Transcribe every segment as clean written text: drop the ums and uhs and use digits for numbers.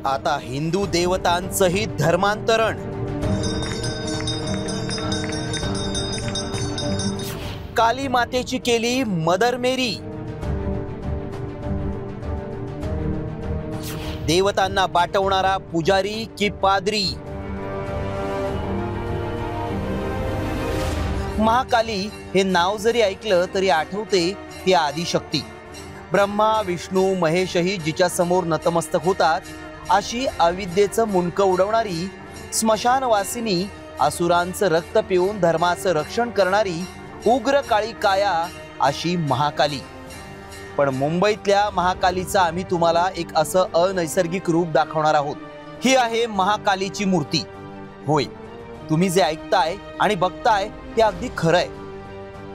आता हिंदू देवतांचंही धर्मांतरण। काली मातेची केली मदर मेरी। देवतांना बाटवणारा पुजारी की पादरी। महाकाली हे नाव जरी ऐकलं तरी आठवते ती आदिशक्ती। ब्रह्मा विष्णू महेशही जिच्या समोर नतमस्तक होतात, अशी अविद्येचं मुंडकं उडवणारी, स्मशानवासिनी, असुरांचं रक्त पिऊन धर्माचं रक्षण करणारी उग्र काळी काया अशी महाकाली। पण मुंबईतल्या महाकालीचं आम्ही तुम्हाला एक असं अनैसर्गिक रूप दाखवणार आहोत। ही आहे महाकालीची मूर्ती। होय, तुम्ही जे ऐकताय आणि बघताय ते अगदी खरं आहे।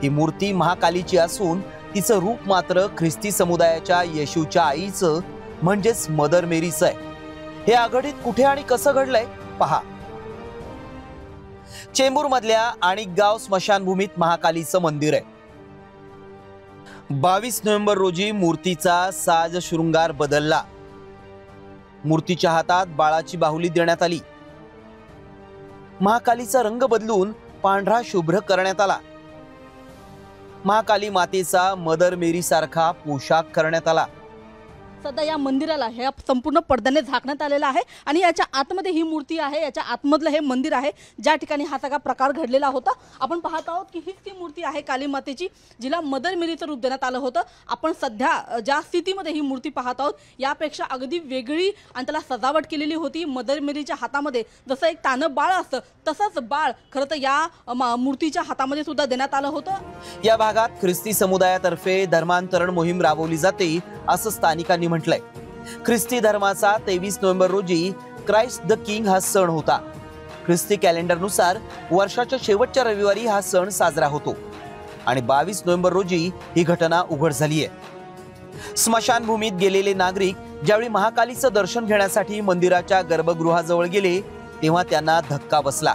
ही मूर्ती महाकालीची असून तिचं रूप मात्र ख्रिस्ती समुदायाच्या येशूच्या आईचं म्हणजेच मदर मेरीचं आहे। हे आघाडीत कुठे आणि कसं घडलंय पहा। चेंबूर मधल्या आणिकगाव स्मशानभूमीत महाकालीचं मंदिर आहे। 22 नोव्हेंबर रोजी मूर्तीचा साज शृंगार बदलला। मूर्तीच्या हातात बाळाची बाहुली देण्यात आली। महाकालीचा रंग बदलून पांढरा शुभ्र करण्यात आला। महाकाली मातेचा मदर मेरी सारखा पोशाख करण्यात आला। सध्या या मंदिराला हे संपूर्ण पडद्याने झाकण्यात आलेला आहे आणि याच्या आतमध्ये ही मूर्ती आहे, याच्या आतमधलं हे मंदिर आहे ज्या ठिकाणी हा सगळा प्रकार घडलेला होता। आपण पाहत आहोत की हीच ती मूर्ती आहे काली मातेची, जिला मदर मेरीचं रूप देण्यात आलं होतं। आपण सध्या ज्या स्थितीमध्ये ही मूर्ती पाहत आहोत यापेक्षा अगदी वेगळी आणि त्याला सजावट केलेली होती। मदर मेरीच्या हातामध्ये जसं एक तानं बाळ असतं तसंच बाळ खरं तर या मूर्तीच्या हातामध्ये सुद्धा देण्यात आलं होतं। या भागात ख्रिस्ती समुदायातर्फे धर्मांतरण मोहीम राबवली जाते असं स्थानिकांनी म्हटलंय। ख्रिस्ती धर्माचा 23 नोव्हेंबर रोजी क्राइस्ट द किंग हा सण होता। ख्रिस्ती कॅलेंडरनुसार वर्षाच्या शेवटच्या रविवारी हा सण साजरा होतो आणि 22 नोव्हेंबर रोजी ही घटना उघड झाली आहे। स्मशानभूमीत गेलेले नागरिक ज्यावेळी महाकालीचं दर्शन घेण्यासाठी मंदिराच्या गर्भगृहाजवळ गेले तेव्हा त्यांना धक्का बसला।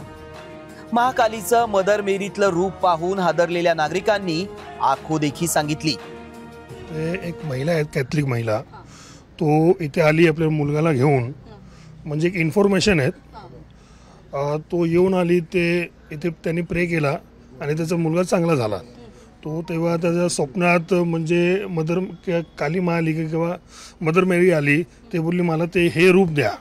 महाकालीचं मदर मेरीतलं रूप पाहून हादरलेल्या नागरिकांनी आखोदेखी सांगितली। एक महिला आहे, कॅथलिक महिला, तो इथे आली आपल्या मुलगाला घेऊन, म्हणजे एक इन्फॉर्मेशन आहे। तो येऊन आली, ते इथे त्यांनी प्रे केला आणि त्याचा मुलगा चांगला झाला। तो तेव्हा त्याच्या स्वप्नात म्हणजे काली मा आली किंवा मदर मेरी आली, ते बोलली मला ते हे रूप द्या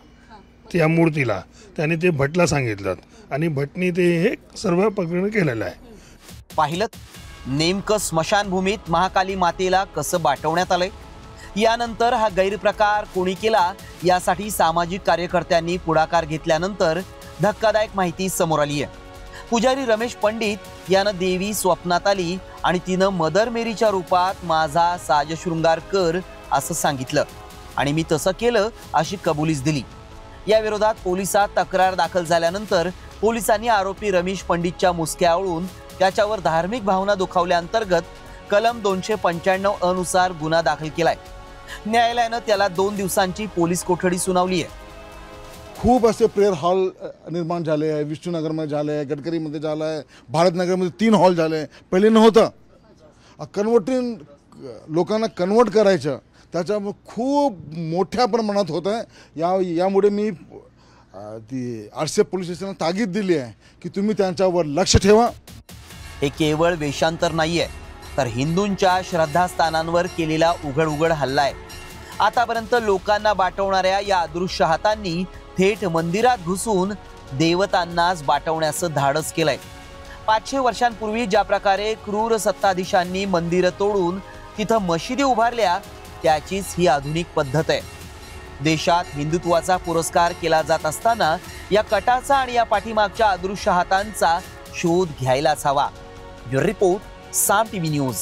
त्या मूर्तीला। त्याने ते भटला सांगितलं आणि भटनी ते हे सर्व प्रकरण केलेलं आहे। पाहिलं नेमकं स्मशानभूमीत महाकाली मातेला कसं बाटवण्यात आलंय। यानंतर हा गैरप्रकार कोणी केला यासाठी सामाजिक कार्यकर्त्यांनी पुढाकार घेतल्यानंतर धक्कादायक माहिती समोर आली आहे। पुजारी रमेश पंडित यानं देवी स्वप्नात आली आणि तिनं मदर मेरीच्या रूपात माझा साजशृंगार कर असं सांगितलं आणि मी तसं केलं अशी कबुलीच दिली। या विरोधात पोलिसात तक्रार दाखल झाल्यानंतर पोलिसांनी आरोपी रमेश पंडितच्या मुसक्या आवळून त्याच्यावर धार्मिक भावना दुखावल्याअंतर्गत कलम 295 अनुसार गुन्हा दाखल केलाय। न्यायालयानं त्याला 2 दिवसांची पोलीस कोठडी सुनावली आहे। खूप असे प्रेयर हॉल निर्माण झाले आहे, विष्णुनगरमध्ये झाले आहे, गडकरीमध्ये झालं आहे, भारतनगरमध्ये 3 हॉल झाले। पहिले नव्हतं। कन्व्हर्टिंग लोकांना कन्वर्ट करायचं त्याच्यामुळे खूप मोठ्या प्रमाणात होत आहे। यामुळे मी ती आरसीए पोलीस स्टेशनला ताकीद दिली आहे की तुम्ही त्यांच्यावर लक्ष ठेवा। हे केवळ वेषांतर नाहीये, तर हिंदूंच्या श्रद्धास्थानांवर केलेला उघड हल्ला आहे। आतापर्यंत लोकांना बाटवणाऱ्या या अदृश्य हातांनी थेट मंदिरात घुसून देवतांनाच बाटवण्याचं धाडस केलंय। 500 वर्षांपूर्वी ज्या प्रकारे क्रूर सत्ताधीशांनी मंदिरं तोडून तिथं मशिदी उभारल्या त्याचीच ही आधुनिक पद्धत आहे। देशात हिंदुत्वाचा पुरस्कार केला जात असताना या कटाचा आणि या पाठीमागच्या अदृश्य हातांचा शोध घ्यायलाच हवा। ब्युरो रिपोर्ट, साम टीव्ही न्यूज।